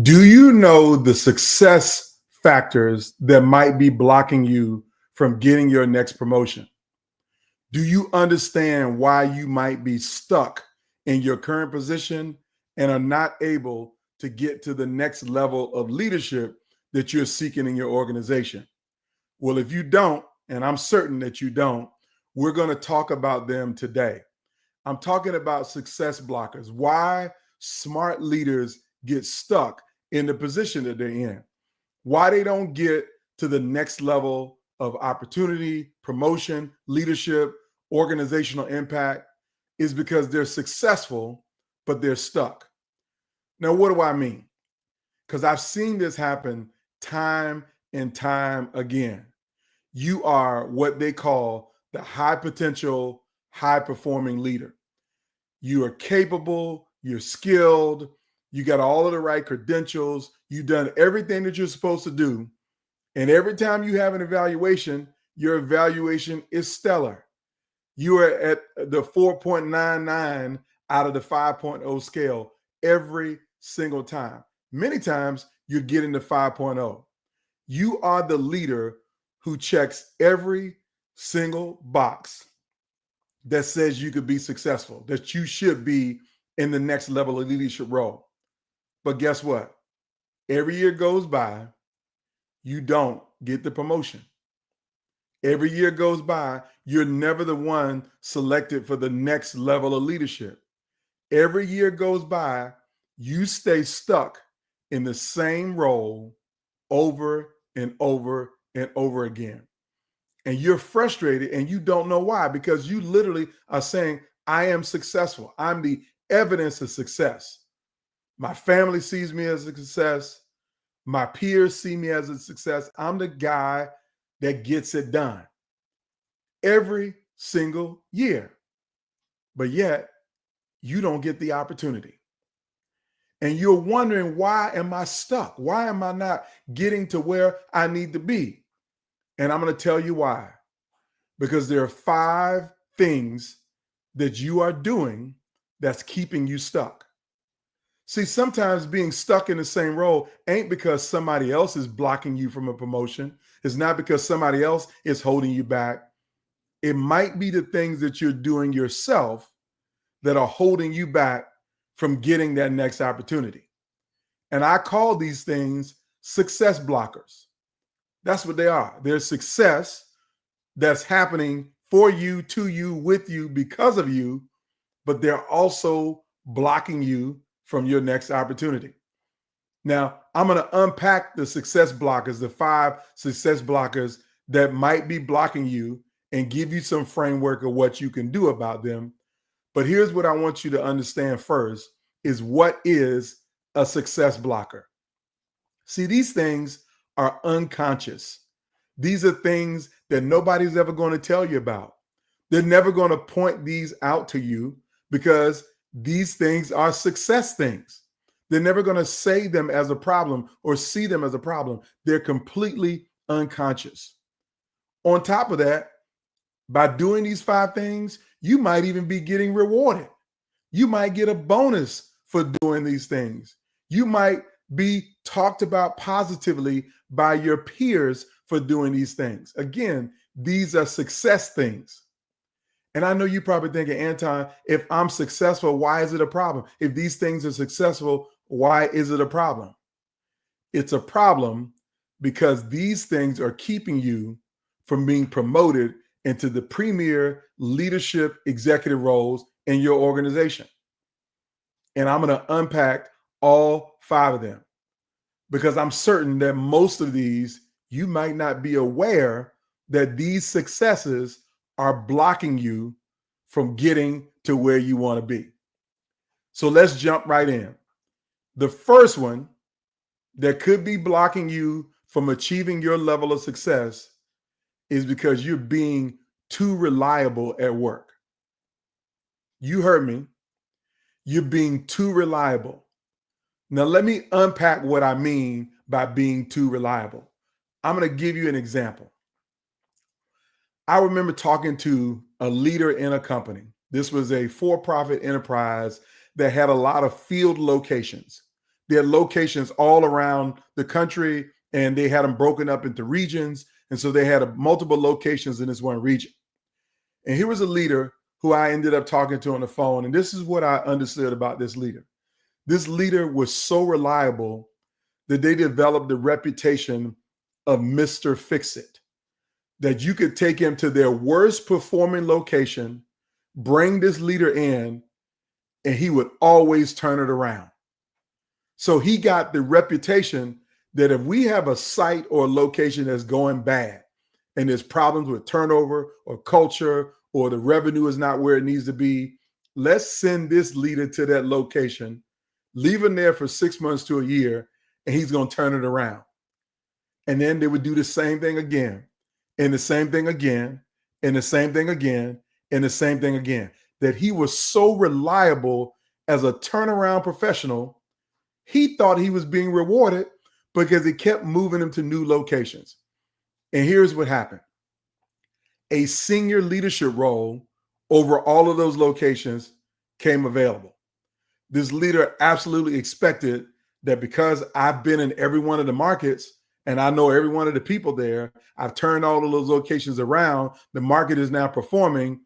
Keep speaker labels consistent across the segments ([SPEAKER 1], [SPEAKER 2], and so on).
[SPEAKER 1] Do you know the success factors that might be blocking you from getting your next promotion? Do you understand why you might be stuck in your current position and are not able to get to the next level of leadership that you're seeking in your organization? Well, if you don't, and I'm certain that you don't, we're going to talk about them today. I'm talking about success blockers, why smart leaders get stuck in the position that they're in, why they don't get to the next level of opportunity, promotion, leadership, organizational impact, is because they're successful, but they're stuck. Now, what do I mean? Because I've seen this happen time and time again. You are what they call the high potential, high performing leader. You are capable, you're skilled, you got all of the right credentials, you've done everything that you're supposed to do. And every time you have an evaluation, your evaluation is stellar. You are at the 4.99 out of the 5.0 scale every single time. Many times you're getting the 5.0. You are the leader who checks every single box that says you could be successful, that you should be in the next level of leadership role. But guess what? Every year goes by, you don't get the promotion. Every year goes by, you're never the one selected for the next level of leadership. Every year goes by, you stay stuck in the same role over and over and over again. And you're frustrated and you don't know why, because you literally are saying, I am successful. I'm the evidence of success. My family sees me as a success. My peers see me as a success. I'm the guy that gets it done every single year. But yet, you don't get the opportunity. And you're wondering, why am I stuck? Why am I not getting to where I need to be? And I'm going to tell you why. Because there are 5 things that you are doing that's keeping you stuck. See, sometimes being stuck in the same role ain't because somebody else is blocking you from a promotion. It's not because somebody else is holding you back. It might be the things that you're doing yourself that are holding you back from getting that next opportunity. And I call these things success blockers. That's what they are. They're success that's happening for you, to you, with you, because of you, but they're also blocking you from your next opportunity. Now, I'm going to unpack the success blockers, the 5 success blockers that might be blocking you, and give you some framework of what you can do about them. But here's what I want you to understand first is, what is a success blocker? See, these things are unconscious. These are things that nobody's ever going to tell you about. They're never going to point these out to you because these things are success things. They're never going to say them as a problem or see them as a problem. They're completely unconscious. On top of that, by doing these 5 things, you might even be getting rewarded. You might get a bonus for doing these things. You might be talked about positively by your peers for doing these things. Again, these are success things. And I know you're probably thinking, Anton, if I'm successful, why is it a problem? If these things are successful, why is it a problem? It's a problem because these things are keeping you from being promoted into the premier leadership executive roles in your organization. And I'm going to unpack all 5 of them because I'm certain that most of these, you might not be aware that these successes are blocking you from getting to where you want to be. So let's jump right in. The first one that could be blocking you from achieving your level of success is because you're being too reliable at work. You heard me. You're being too reliable. Now, let me unpack what I mean by being too reliable. I'm going to give you an example. I remember talking to a leader in a company. This was a for-profit enterprise that had a lot of field locations. They had locations all around the country, and they had them broken up into regions. And so they had multiple locations in this one region. And here was a leader who I ended up talking to on the phone. And this is what I understood about this leader. This leader was so reliable that they developed the reputation of Mr. Fix-It, that you could take him to their worst performing location, bring this leader in, and he would always turn it around. So he got the reputation that if we have a site or a location that's going bad and there's problems with turnover or culture or the revenue is not where it needs to be, let's send this leader to that location, leave him there for 6 months to a year, and he's going to turn it around. And then they would do the same thing again, and the same thing again, and the same thing again, and the same thing again. That he was so reliable as a turnaround professional, he thought he was being rewarded because he kept moving him to new locations. And here's what happened. A senior leadership role over all of those locations came available. This leader absolutely expected that because I've been in every one of the markets and I know every one of the people there, I've turned all of those locations around, the market is now performing,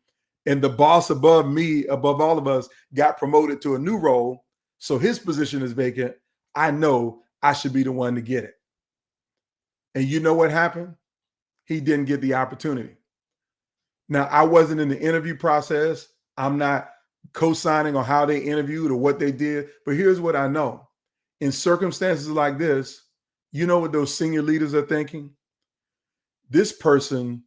[SPEAKER 1] and the boss above me, above all of us, got promoted to a new role. So his position is vacant. I know I should be the one to get it. And you know what happened? He didn't get the opportunity. Now, I wasn't in the interview process. I'm not co-signing on how they interviewed or what they did. But here's what I know. In circumstances like this, you know what those senior leaders are thinking? This person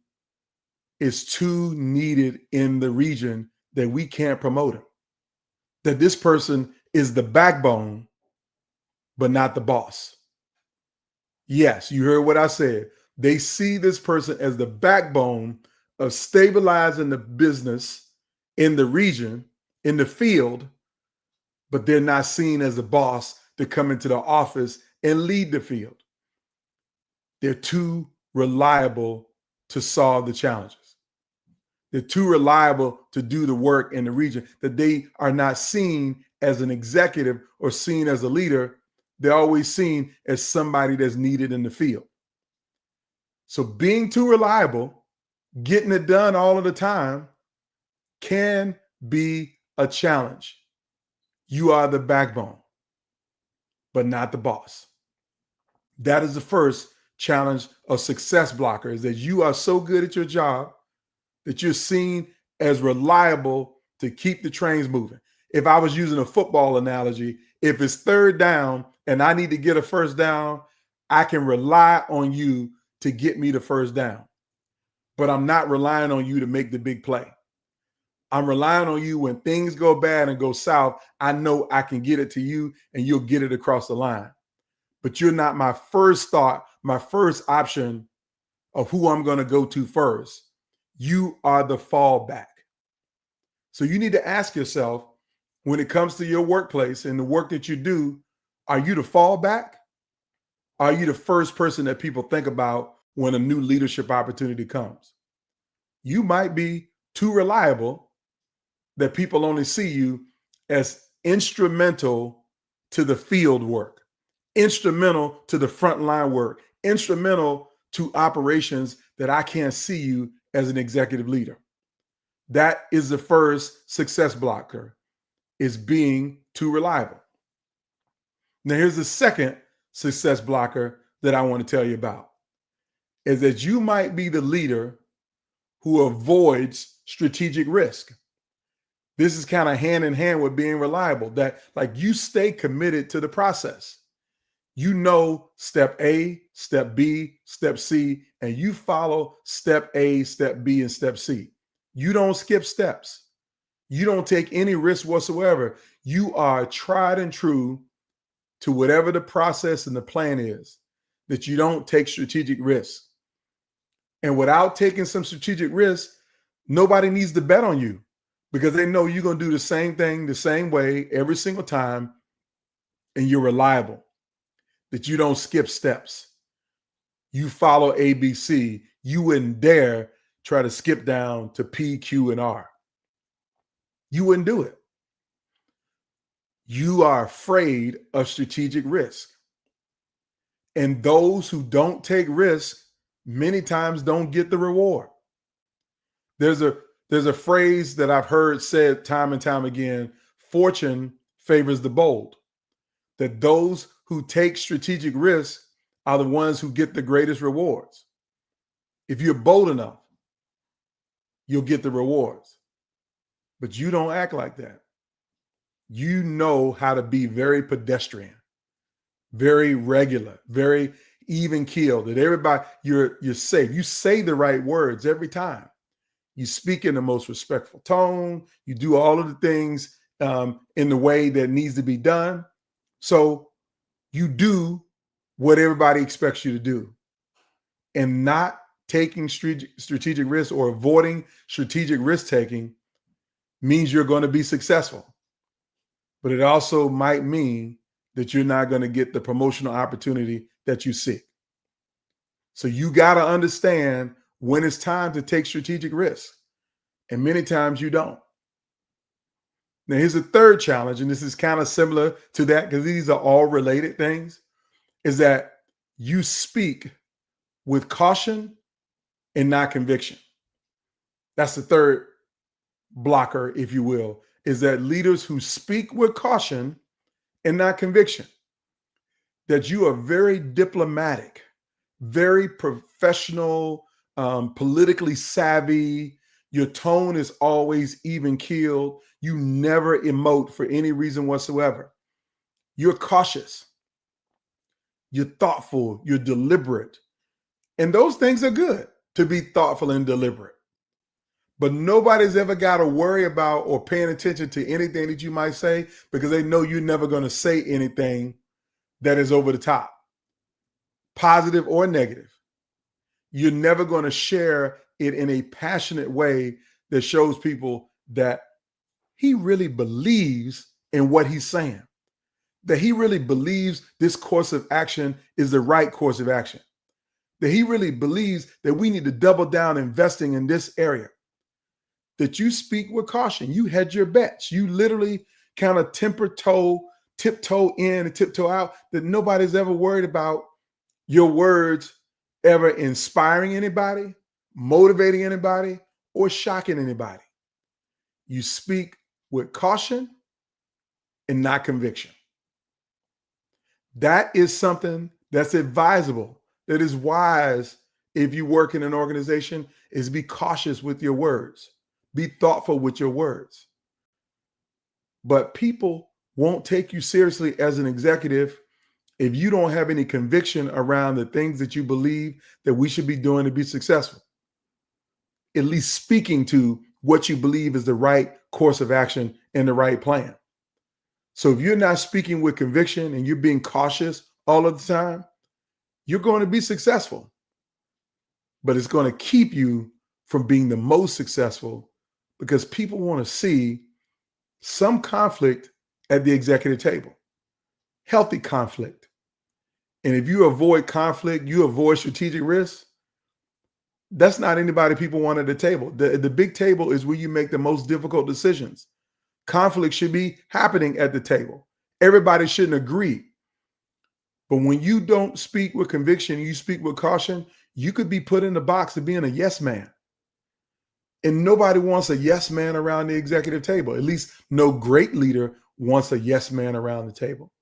[SPEAKER 1] is too needed in the region that we can't promote him. That this person is the backbone, but not the boss. Yes, you heard what I said. They see this person as the backbone of stabilizing the business in the region, in the field, but they're not seen as a boss to come into the office and lead the field. They're too reliable to solve the challenges. They're too reliable to do the work in the region, that they are not seen as an executive or seen as a leader. They're always seen as somebody that's needed in the field. So being too reliable, getting it done all of the time, can be a challenge. You are the backbone, but not the boss. That is the first challenge of success blocker, is that you are so good at your job that you're seen as reliable to keep the trains moving. If I was using a football analogy, if it's third down and I need to get a first down, I can rely on you to get me the first down. But I'm not relying on you to make the big play. I'm relying on you when things go bad and go south. I know I can get it to you and you'll get it across the line. But you're not my first thought, my first option of who I'm going to go to first. You are the fallback. So you need to ask yourself, when it comes to your workplace and the work that you do, are you the fallback? Are you the first person that people think about when a new leadership opportunity comes? You might be too reliable that people only see you as instrumental to the field work, instrumental to the frontline work, instrumental to operations, that I can't see you as an executive leader. That is the first success blocker, is being too reliable. Now, here's the second success blocker that I want to tell you about, is that you might be the leader who avoids strategic risk. This is kind of hand in hand with being reliable, that like you stay committed to the process. You know step A, step B, step C, and you follow step A, step B, and step C. You don't skip steps. You don't take any risk whatsoever. You are tried and true to whatever the process and the plan is, that you don't take strategic risks. And without taking some strategic risks, nobody needs to bet on you because they know you're going to do the same thing the same way every single time, and you're reliable, that you don't skip steps. You follow ABC. You wouldn't dare try to skip down to P, Q, and R. You wouldn't do it. You are afraid of strategic risk. And those who don't take risks many times don't get the reward. There's a phrase that I've heard said time and time again: fortune favors the bold. That those who take strategic risks are the ones who get the greatest rewards. If you're bold enough, you'll get the rewards. But you don't act like that. You know how to be very pedestrian, very regular, very even keel, that everybody, you're safe. You say the right words every time. You speak in the most respectful tone. You do all of the things in the way that needs to be done. So you do what everybody expects you to do. And not taking strategic risks or avoiding strategic risk taking means you're going to be successful. But it also might mean that you're not going to get the promotional opportunity that you seek. So you got to understand when it's time to take strategic risks. And many times you don't. Now, here's a third challenge, and this is kind of similar to that because these are all related things, is that you speak with caution and not conviction. That's the third blocker, if you will, is that leaders who speak with caution and not conviction, that you are very diplomatic, very professional, politically savvy. Your tone is always even keeled. You never emote for any reason whatsoever. You're cautious. You're thoughtful. You're deliberate. And those things are good, to be thoughtful and deliberate. But nobody's ever got to worry about or paying attention to anything that you might say because they know you're never going to say anything that is over the top, positive or negative. You're never going to share it in a passionate way that shows people that he really believes in what he's saying, that he really believes this course of action is the right course of action, that he really believes that we need to double down investing in this area, that you speak with caution. You hedge your bets. You literally kind of tiptoe in and tiptoe out, that nobody's ever worried about your words ever inspiring anybody, motivating anybody, or shocking anybody. You speak with caution and not conviction. That is something that's advisable, that is wise if you work in an organization, is be cautious with your words. Be thoughtful with your words. But people won't take you seriously as an executive if you don't have any conviction around the things that you believe that we should be doing to be successful. At least speaking to what you believe is the right course of action and the right plan. So if you're not speaking with conviction and you're being cautious all of the time, you're going to be successful. But it's going to keep you from being the most successful because people want to see some conflict at the executive table, healthy conflict. And if you avoid conflict, you avoid strategic risks, that's not anybody people want at the table. The big table is where you make the most difficult decisions. Conflict should be happening at the table. Everybody shouldn't agree. But when you don't speak with conviction, you speak with caution, you could be put in the box of being a yes man. And nobody wants a yes man around the executive table. At least no great leader wants a yes man around the table.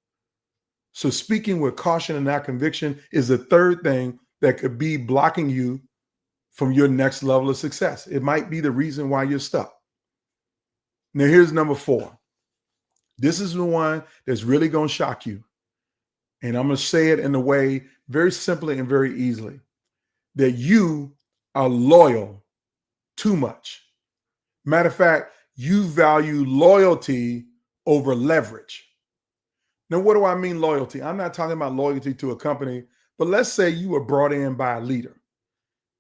[SPEAKER 1] So speaking with caution and not conviction is the third thing that could be blocking you from your next level of success. It might be the reason why you're stuck. Now, here's number 4. This is the one that's really going to shock you. And I'm going to say it in a way very simply and very easily, that you are loyal too much. Matter of fact, you value loyalty over leverage. Now, what do I mean loyalty? I'm not talking about loyalty to a company, but let's say you were brought in by a leader,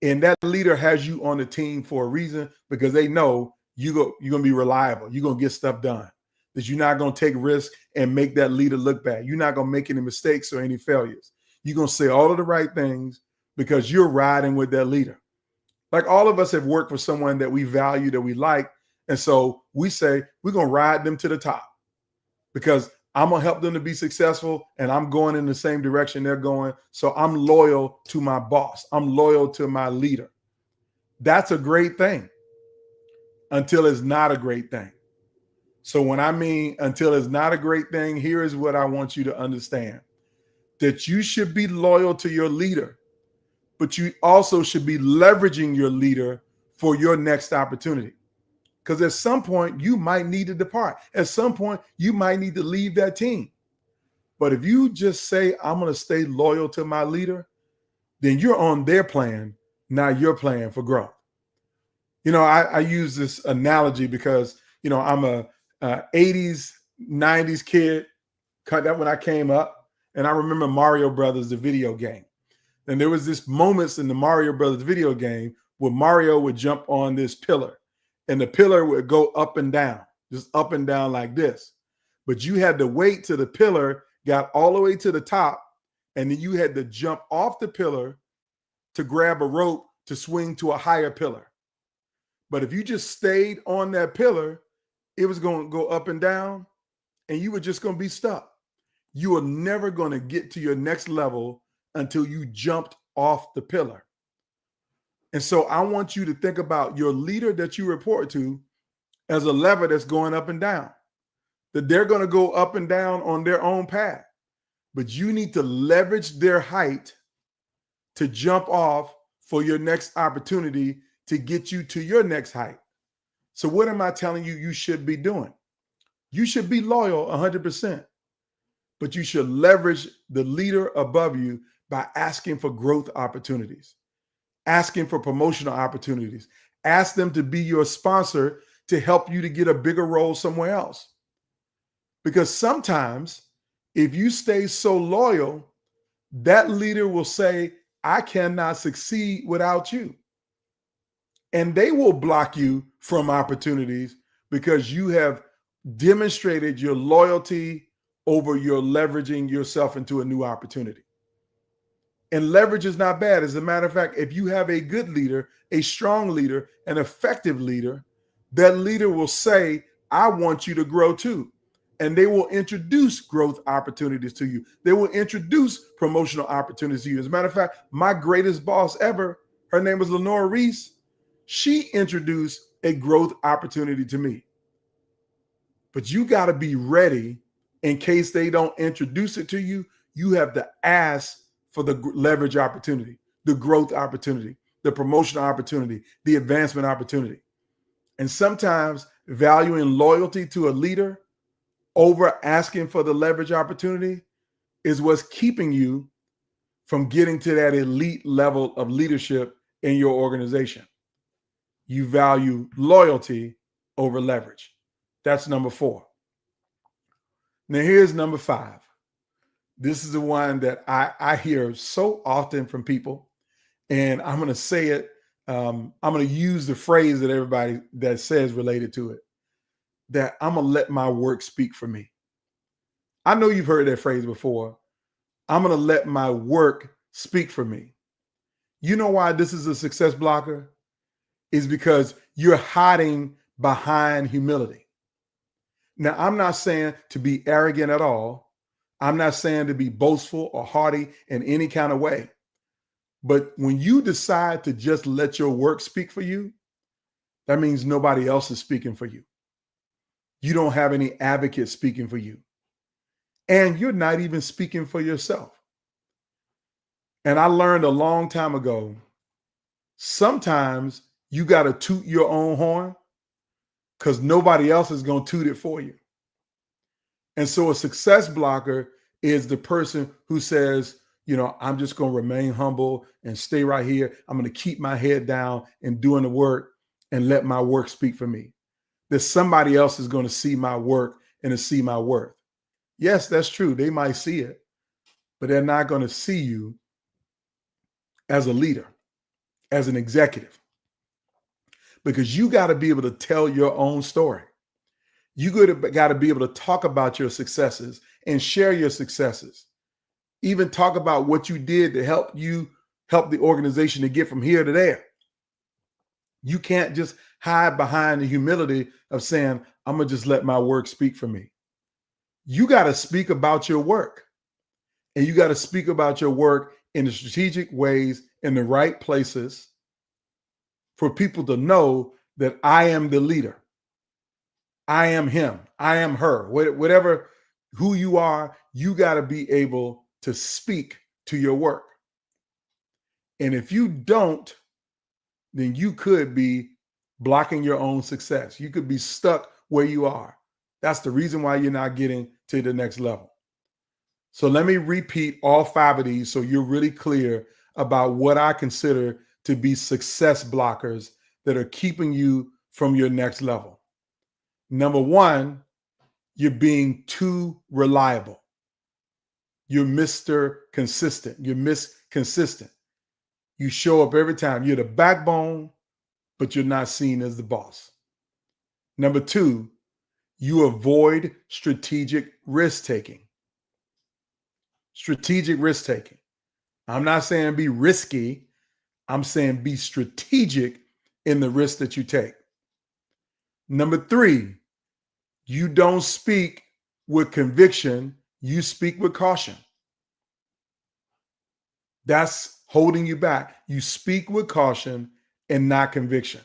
[SPEAKER 1] and that leader has you on the team for a reason, because they know you're going to be reliable. You're going to get stuff done, that you're not going to take risks and make that leader look bad. You're not going to make any mistakes or any failures. You're going to say all of the right things because you're riding with that leader. Like, all of us have worked for someone that we value, that we like. And so we say, we're going to ride them to the top because I'm going to help them to be successful, and I'm going in the same direction they're going. So I'm loyal to my boss. I'm loyal to my leader. That's a great thing until it's not a great thing. So when I mean until it's not a great thing, here is what I want you to understand: that you should be loyal to your leader, but you also should be leveraging your leader for your next opportunity. Because at some point, you might need to depart. At some point, you might need to leave that team. But if you just say, I'm going to stay loyal to my leader, then you're on their plan, not your plan for growth. You know, I use this analogy because, you know, I'm a 80s, 90s kid that when I came up, and I remember Mario Brothers, the video game. And there was this moments in the Mario Brothers video game where Mario would jump on this pillar, and the pillar would go up and down, just up and down like this. But you had to wait till the pillar got all the way to the top, and then you had to jump off the pillar to grab a rope to swing to a higher pillar. But if you just stayed on that pillar, it was going to go up and down, and you were just going to be stuck. You are never going to get to your next level until you jumped off the pillar. And so I want you to think about your leader that you report to as a lever that's going up and down, that they're going to go up and down on their own path. But you need to leverage their height to jump off for your next opportunity to get you to your next height. So what am I telling you you should be doing? You should be loyal 100%, but you should leverage the leader above you by asking for growth opportunities, asking for promotional opportunities. Ask them to be your sponsor to help you to get a bigger role somewhere else. Because sometimes if you stay so loyal, that leader will say, I cannot succeed without you. And they will block you from opportunities because you have demonstrated your loyalty over your leveraging yourself into a new opportunity. And leverage is not bad. As a matter of fact, if you have a good leader, a strong leader, an effective leader, that leader will say, I want you to grow too. And they will introduce growth opportunities to you. They will introduce promotional opportunities to you. As a matter of fact, my greatest boss ever, her name was Lenore Reese. She introduced a growth opportunity to me. But you got to be ready in case they don't introduce it to you. You have to ask for the leverage opportunity, the growth opportunity, the promotional opportunity, the advancement opportunity. And sometimes valuing loyalty to a leader over asking for the leverage opportunity is what's keeping you from getting to that elite level of leadership in your organization. You value loyalty over leverage. That's number 4. Now here's number 5. This is the one that I hear so often from people, and I'm going to say it. I'm going to use the phrase that everybody that says related to it, that I'm going to let my work speak for me. I know you've heard that phrase before. I'm going to let my work speak for me. You know why this is a success blocker? Is because you're hiding behind humility. Now, I'm not saying to be arrogant at all. I'm not saying to be boastful or haughty in any kind of way. But when you decide to just let your work speak for you, that means nobody else is speaking for you. You don't have any advocates speaking for you. And you're not even speaking for yourself. And I learned a long time ago, sometimes you got to toot your own horn because nobody else is going to toot it for you. And so a success blocker is the person who says, I'm just going to remain humble and stay right here. I'm going to keep my head down and doing the work and let my work speak for me. That somebody else is going to see my work and to see my worth. Yes, that's true. They might see it, but they're not going to see you as a leader, as an executive, because you got to be able to tell your own story. You got to be able to talk about your successes and share your successes. Even talk about what you did to help the organization to get from here to there. You can't just hide behind the humility of saying, I'm going to just let my work speak for me. You got to speak about your work, and you got to speak about your work in the strategic ways, in the right places, for people to know that I am the leader. I am him. I am her. Whatever who you are, you got to be able to speak to your work. And if you don't, then you could be blocking your own success. You could be stuck where you are. That's the reason why you're not getting to the next level. So let me repeat all 5 of these so you're really clear about what I consider to be success blockers that are keeping you from your next level. Number 1, you're being too reliable. You're Mr. Consistent. You're Miss Consistent. You show up every time. You're the backbone, but you're not seen as the boss. Number 2, you avoid strategic risk taking. Strategic risk taking. I'm not saying be risky. I'm saying be strategic in the risk that you take. Number 3, you don't speak with conviction. You speak with caution. That's holding you back. You speak with caution and not conviction.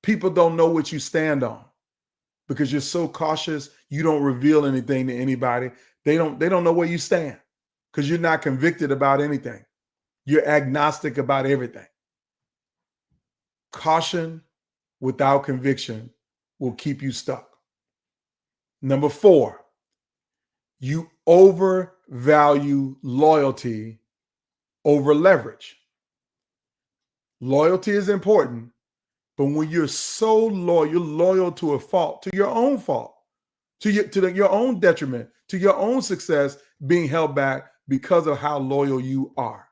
[SPEAKER 1] People don't know what you stand on because you're so cautious. You don't reveal anything to anybody. They don't know where you stand because you're not convicted about anything. You're agnostic about everything. Caution without conviction will keep you stuck. Number 4, you overvalue loyalty over leverage. Loyalty is important, but when you're so loyal, you're loyal to a fault, to your own fault, to your own detriment, to your own success being held back because of how loyal you are.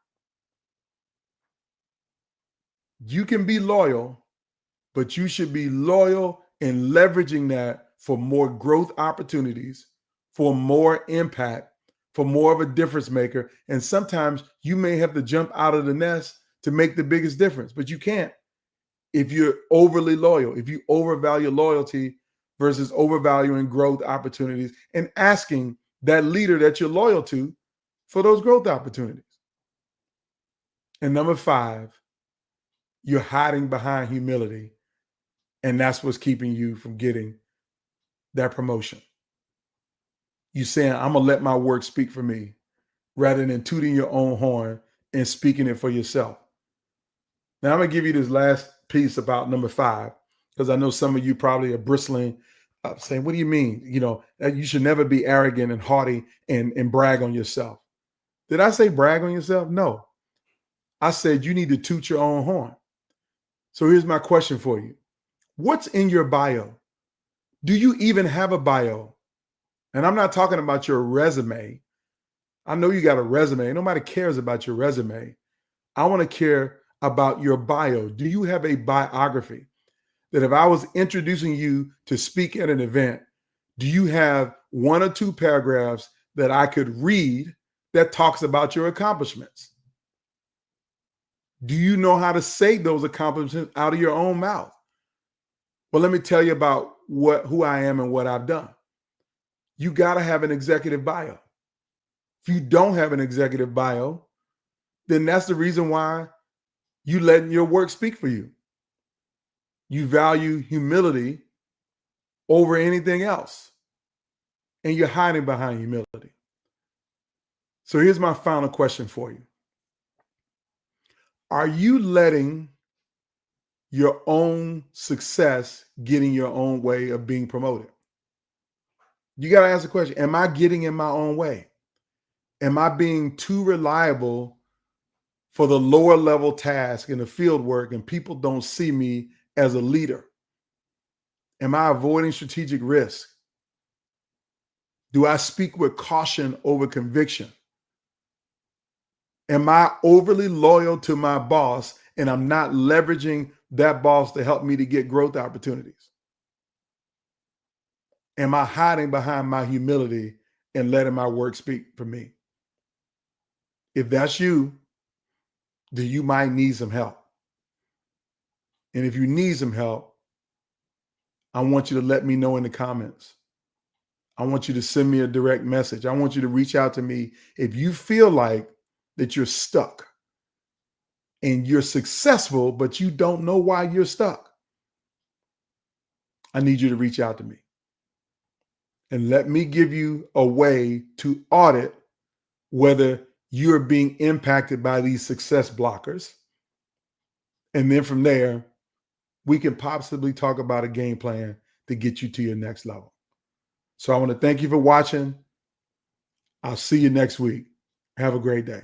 [SPEAKER 1] You can be loyal, but you should be loyal in leveraging that for more growth opportunities, for more impact, for more of a difference maker. And sometimes you may have to jump out of the nest to make the biggest difference, but you can't if you're overly loyal, if you overvalue loyalty versus overvaluing growth opportunities and asking that leader that you're loyal to for those growth opportunities. And number 5, you're hiding behind humility. And that's what's keeping you from getting that promotion. You saying, I'm going to let my work speak for me rather than tooting your own horn and speaking it for yourself. Now, I'm going to give you this last piece about number 5, because I know some of you probably are bristling up saying, what do you mean? You should never be arrogant and haughty and brag on yourself. Did I say brag on yourself? No. I said you need to toot your own horn. So here's my question for you. What's in your bio? Do you even have a bio? And I'm not talking about your resume. I know you got a resume. Nobody cares about your resume. I want to care about your bio. Do you have a biography that if I was introducing you to speak at an event, do you have 1 or 2 paragraphs that I could read that talks about your accomplishments? Do you know how to say those accomplishments out of your own mouth? Well, let me tell you about who I am and what I've done. You got to have an executive bio. If you don't have an executive bio, then that's the reason why you letting your work speak for you. You value humility over anything else, and you're hiding behind humility. So here's my final question for you. Are you letting your own success get in your own way of being promoted? You got to ask the question, am I getting in my own way? Am I being too reliable for the lower level task in the field work and people don't see me as a leader? Am I avoiding strategic risk? Do I speak with caution over conviction? Am I overly loyal to my boss and I'm not leveraging that boss to help me to get growth opportunities? Am I hiding behind my humility and letting my work speak for me? If that's you, then you might need some help. And if you need some help, I want you to let me know in the comments. I want you to send me a direct message. I want you to reach out to me if you feel like that you're stuck and you're successful, but you don't know why you're stuck. I need you to reach out to me and let me give you a way to audit whether you're being impacted by these success blockers. And then from there, we can possibly talk about a game plan to get you to your next level. So I want to thank you for watching. I'll see you next week. Have a great day.